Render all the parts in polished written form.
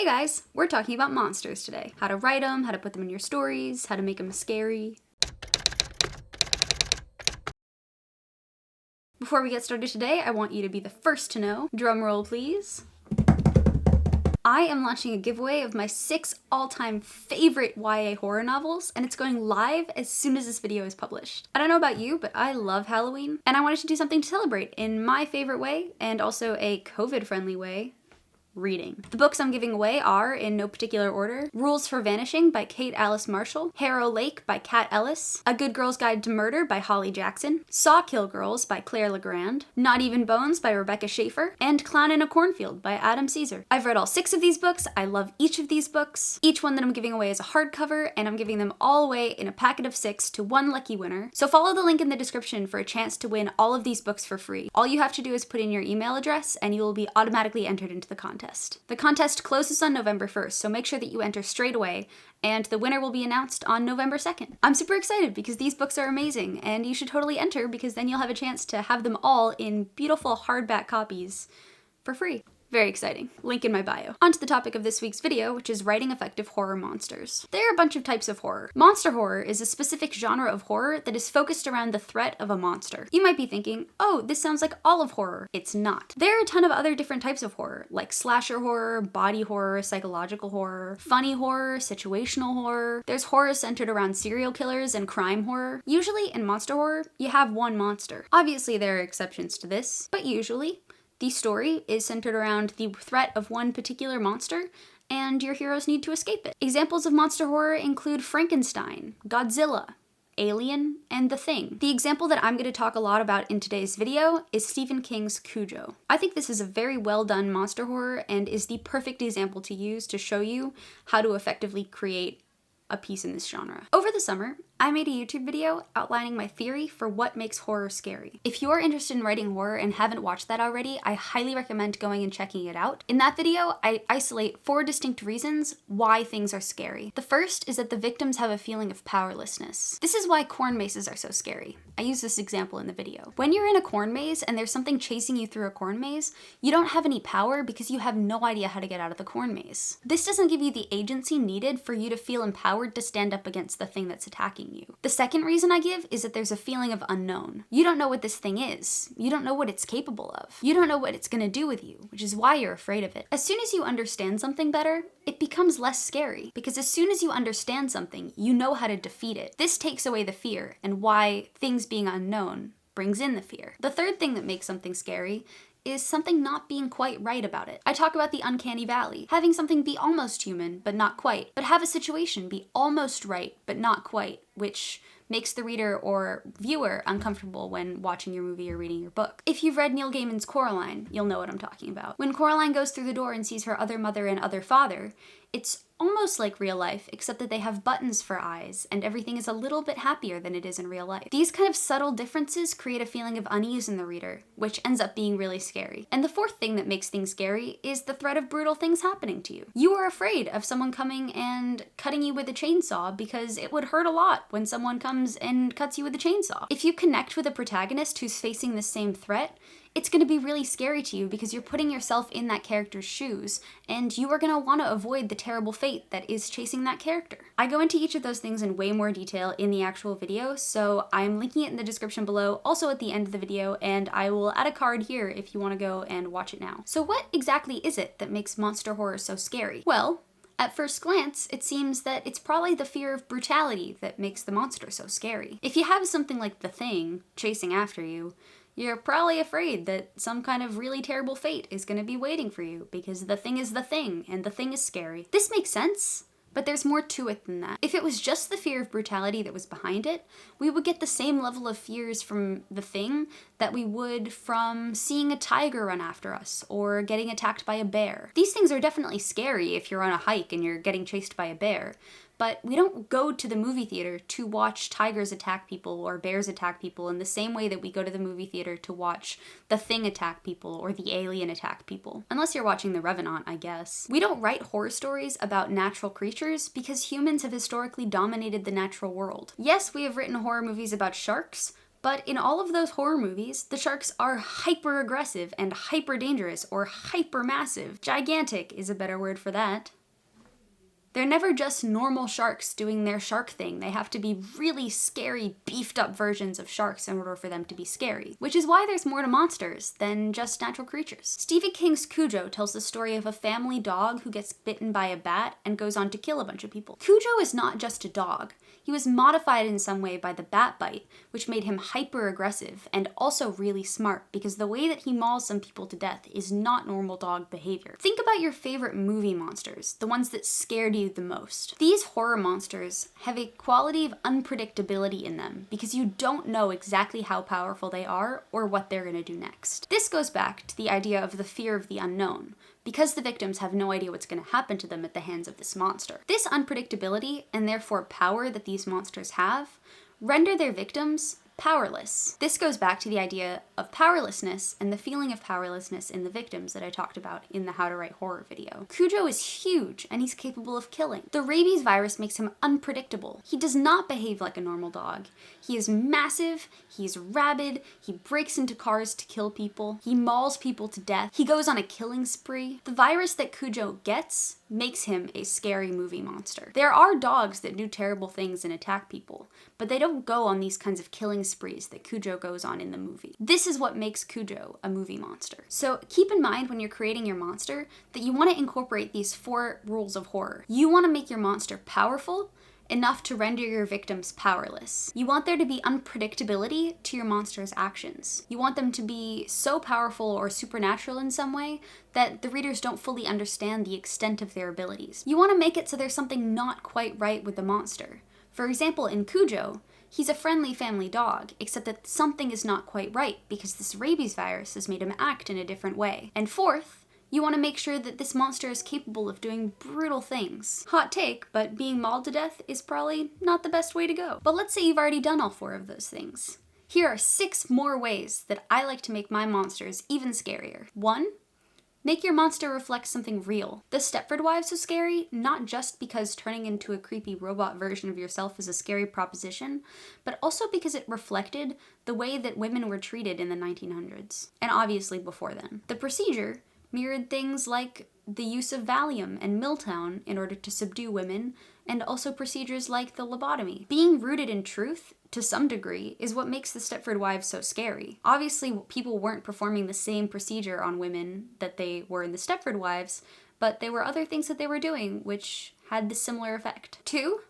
Hey guys, we're talking about monsters today. How to write them, how to put them in your stories, how to make them scary. Before we get started today, I want you to be the first to know. Drum roll, please. I am launching a giveaway of my 6 all-time favorite YA horror novels, and it's going live as soon as this video is published. I don't know about you, but I love Halloween, and I wanted to do something to celebrate in my favorite way, and also a COVID-friendly way. Reading. The books I'm giving away are, in no particular order, Rules for Vanishing by Kate Alice Marshall, Harrow Lake by Kat Ellis, A Good Girl's Guide to Murder by Holly Jackson, Sawkill Girls by Claire Legrand, Not Even Bones by Rebecca Schaefer, and Clown in a Cornfield by Adam Caesar. I've read all 6 of these books. I love each of these books. Each one that I'm giving away is a hardcover, and I'm giving them all away in a packet of 6 to one lucky winner. So follow the link in the description for a chance to win all of these books for free. All you have to do is put in your email address, and you will be automatically entered into the contest. The contest closes on November 1st, so make sure that you enter straight away, and the winner will be announced on November 2nd. I'm super excited because these books are amazing, and you should totally enter because then you'll have a chance to have them all in beautiful hardback copies for free. Very exciting. Link in my bio. On to the topic of this week's video, which is writing effective horror monsters. There are a bunch of types of horror. Monster horror is a specific genre of horror that is focused around the threat of a monster. You might be thinking, oh, this sounds like all of horror. It's not. There are a ton of other different types of horror, like slasher horror, body horror, psychological horror, funny horror, situational horror. There's horror centered around serial killers and crime horror. Usually in monster horror, you have one monster. Obviously there are exceptions to this, but usually the story is centered around the threat of one particular monster, and your heroes need to escape it. Examples of monster horror include Frankenstein, Godzilla, Alien, and The Thing. The example that I'm going to talk a lot about in today's video is Stephen King's Cujo. I think this is a very well done monster horror and is the perfect example to use to show you how to effectively create a piece in this genre. Over the summer, I made a YouTube video outlining my theory for what makes horror scary. If you're interested in writing horror and haven't watched that already, I highly recommend going and checking it out. In that video, I isolate 4 distinct reasons why things are scary. The first is that the victims have a feeling of powerlessness. This is why corn mazes are so scary. I use this example in the video. When you're in a corn maze and there's something chasing you through a corn maze, you don't have any power because you have no idea how to get out of the corn maze. This doesn't give you the agency needed for you to feel empowered to stand up against the thing that's attacking you. The second reason I give is that there's a feeling of unknown. You don't know what this thing is. You don't know what it's capable of. You don't know what it's gonna do with you, which is why you're afraid of it. As soon as you understand something better, it becomes less scary, because as soon as you understand something, you know how to defeat it. This takes away the fear, and why things being unknown brings in the fear. The third thing that makes something scary is something not being quite right about it. I talk about the uncanny valley, having something be almost human, but not quite, but have a situation be almost right, but not quite, which makes the reader or viewer uncomfortable when watching your movie or reading your book. If you've read Neil Gaiman's Coraline, you'll know what I'm talking about. When Coraline goes through the door and sees her other mother and other father, it's almost like real life, except that they have buttons for eyes, and everything is a little bit happier than it is in real life. These kind of subtle differences create a feeling of unease in the reader, which ends up being really scary. And the fourth thing that makes things scary is the threat of brutal things happening to you. You are afraid of someone coming and cutting you with a chainsaw because it would hurt a lot when someone comes and cuts you with a chainsaw. If you connect with a protagonist who's facing the same threat, it's going to be really scary to you because you're putting yourself in that character's shoes, and you are going to want to avoid the terrible fate that is chasing that character. I go into each of those things in way more detail in the actual video, so I'm linking it in the description below, also at the end of the video, and I will add a card here if you want to go and watch it now. So what exactly is it that makes monster horror so scary? Well, at first glance, it seems that it's probably the fear of brutality that makes the monster so scary. If you have something like The Thing chasing after you, you're probably afraid that some kind of really terrible fate is going to be waiting for you because the thing is the thing, and the thing is scary. This makes sense, but there's more to it than that. If it was just the fear of brutality that was behind it, we would get the same level of fears from the thing that we would from seeing a tiger run after us or getting attacked by a bear. These things are definitely scary if you're on a hike and you're getting chased by a bear, but we don't go to the movie theater to watch tigers attack people or bears attack people in the same way that we go to the movie theater to watch the Thing attack people or the Alien attack people. Unless you're watching The Revenant, I guess. We don't write horror stories about natural creatures because humans have historically dominated the natural world. Yes, we have written horror movies about sharks, But in all of those horror movies, the sharks are hyper aggressive and hyper dangerous, or hyper massive. Gigantic is a better word for that. They're never just normal sharks doing their shark thing. They have to be really scary, beefed up versions of sharks in order for them to be scary. Which is why there's more to monsters than just natural creatures. Stephen King's Cujo tells the story of a family dog who gets bitten by a bat and goes on to kill a bunch of people. Cujo is not just a dog. He was modified in some way by the bat bite, which made him hyper aggressive and also really smart, because the way that he mauls some people to death is not normal dog behavior. Think about your favorite movie monsters, the ones that scared you the most. These horror monsters have a quality of unpredictability in them because you don't know exactly how powerful they are or what they're going to do next. This goes back to the idea of the fear of the unknown, because the victims have no idea what's going to happen to them at the hands of this monster. This unpredictability, and therefore power that these monsters have, render their victims powerless. This goes back to the idea of powerlessness and the feeling of powerlessness in the victims that I talked about in the How to Write Horror video. Cujo is huge and he's capable of killing. The rabies virus makes him unpredictable. He does not behave like a normal dog. He is massive, he's rabid, he breaks into cars to kill people, he mauls people to death, he goes on a killing spree. The virus that Cujo gets makes him a scary movie monster. There are dogs that do terrible things and attack people, but they don't go on these kinds of killing sprees that Cujo goes on in the movie. This is what makes Cujo a movie monster. So keep in mind when you're creating your monster that you want to incorporate these 4 rules of horror. You want to make your monster powerful, enough to render your victims powerless. You want there to be unpredictability to your monster's actions. You want them to be so powerful or supernatural in some way that the readers don't fully understand the extent of their abilities. You want to make it so there's something not quite right with the monster. For example, in Cujo, he's a friendly family dog, except that something is not quite right because this rabies virus has made him act in a different way. And fourth, you want to make sure that this monster is capable of doing brutal things. Hot take, but being mauled to death is probably not the best way to go. But let's say you've already done all 4 of those things. Here are 6 more ways that I like to make my monsters even scarier. 1. Make your monster reflect something real. The Stepford Wives was scary, not just because turning into a creepy robot version of yourself is a scary proposition, but also because it reflected the way that women were treated in the 1900s, and obviously before then. The procedure mirrored things like the use of Valium and Milltown in order to subdue women, and also procedures like the lobotomy. Being rooted in truth, to some degree, is what makes the Stepford Wives so scary. Obviously, people weren't performing the same procedure on women that they were in the Stepford Wives, but there were other things that they were doing which had the similar effect. 2.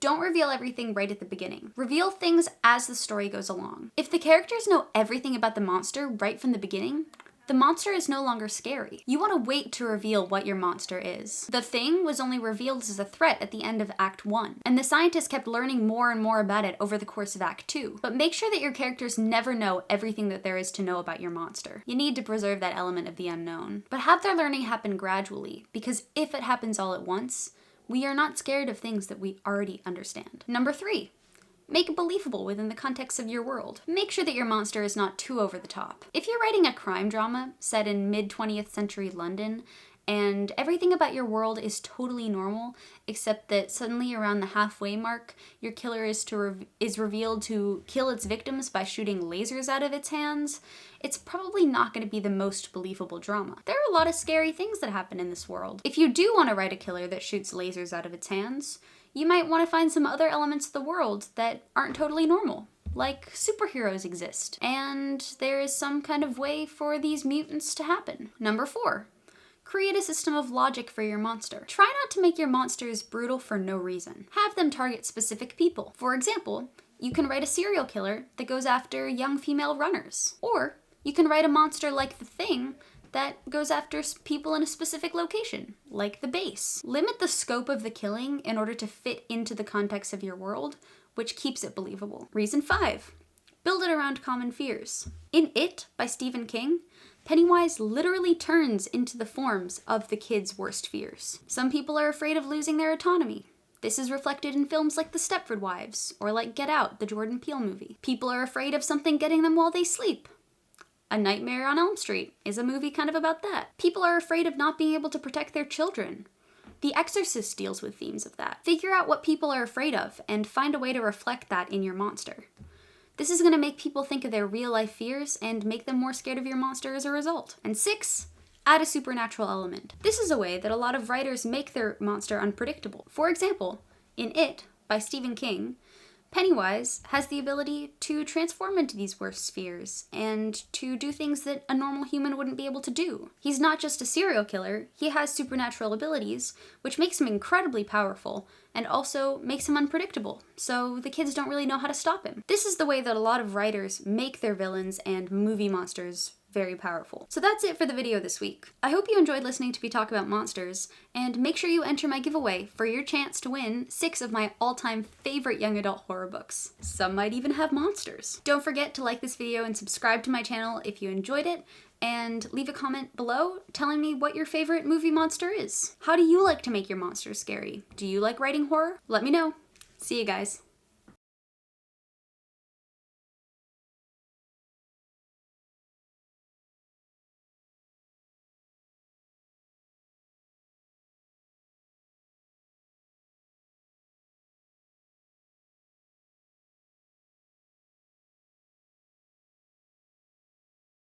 Don't reveal everything right at the beginning. Reveal things as the story goes along. If the characters know everything about the monster right from the beginning, the monster is no longer scary. You want to wait to reveal what your monster is. The Thing was only revealed as a threat at the end of Act 1, and the scientists kept learning more and more about it over the course of Act 2. But make sure that your characters never know everything that there is to know about your monster. You need to preserve that element of the unknown. But have their learning happen gradually, because if it happens all at once, we are not scared of things that we already understand. Number 3. Make it believable within the context of your world. Make sure that your monster is not too over the top. If you're writing a crime drama set in mid-20th century London, and everything about your world is totally normal, except that suddenly around the halfway mark, your killer is revealed to kill its victims by shooting lasers out of its hands, it's probably not going to be the most believable drama. There are a lot of scary things that happen in this world. If you do want to write a killer that shoots lasers out of its hands, you might want to find some other elements of the world that aren't totally normal, like superheroes exist, and there is some kind of way for these mutants to happen. Number 4. Create a system of logic for your monster. Try not to make your monsters brutal for no reason. Have them target specific people. For example, you can write a serial killer that goes after young female runners. Or you can write a monster like The Thing that goes after people in a specific location, like the base. Limit the scope of the killing in order to fit into the context of your world, which keeps it believable. Reason 5. Build it around common fears. In It by Stephen King, Pennywise literally turns into the forms of the kids' worst fears. Some people are afraid of losing their autonomy. This is reflected in films like The Stepford Wives, or like Get Out, the Jordan Peele movie. People are afraid of something getting them while they sleep. A Nightmare on Elm Street is a movie kind of about that. People are afraid of not being able to protect their children. The Exorcist deals with themes of that. Figure out what people are afraid of and find a way to reflect that in your monster. This is going to make people think of their real life fears and make them more scared of your monster as a result. And 6, add a supernatural element. This is a way that a lot of writers make their monster unpredictable. For example, in It, by Stephen King, Pennywise has the ability to transform into these worst fears and to do things that a normal human wouldn't be able to do. He's not just a serial killer, he has supernatural abilities, which makes him incredibly powerful and also makes him unpredictable, so the kids don't really know how to stop him. This is the way that a lot of writers make their villains and movie monsters very powerful. So that's it for the video this week. I hope you enjoyed listening to me talk about monsters, and make sure you enter my giveaway for your chance to win 6 of my all-time favorite young adult horror books. Some might even have monsters. Don't forget to like this video and subscribe to my channel if you enjoyed it, and leave a comment below telling me what your favorite movie monster is. How do you like to make your monsters scary? Do you like writing horror? Let me know. See you guys.